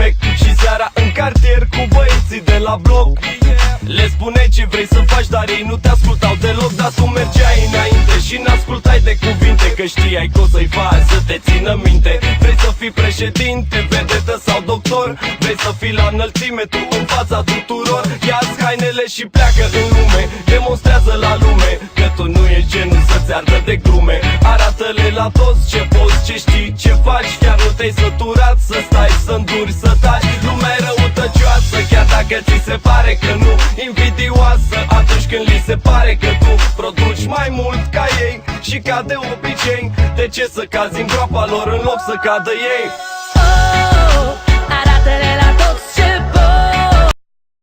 bec și seara în cartier cu băieții de la bloc. Le spuneai ce vrei să faci, dar ei nu te ascultau deloc. Dar tu mergeai înainte și n-ascultai de cuvinte, că știai că o să-i faci să te țină minte. Vrei să fii președinte, vedetă sau doctor, vrei să fii la înălțime tu în fața tuturor. Ia-ți hainele și pleacă în lume, demonstrează la lume că tu nu ești genul să-ți ardă de glume. Arată-le la toți ce poți, ce știi, ce faci. Chiar nu te-ai săturat să stai, să înduri, să taci. Lumea e răutăcioasă, chiar dacă ți se pare că nu. Invidioasă atunci când li se pare că tu produci mai mult ca ei. Și ca de obicei, de ce să cazi în groapa lor în loc să cadă ei?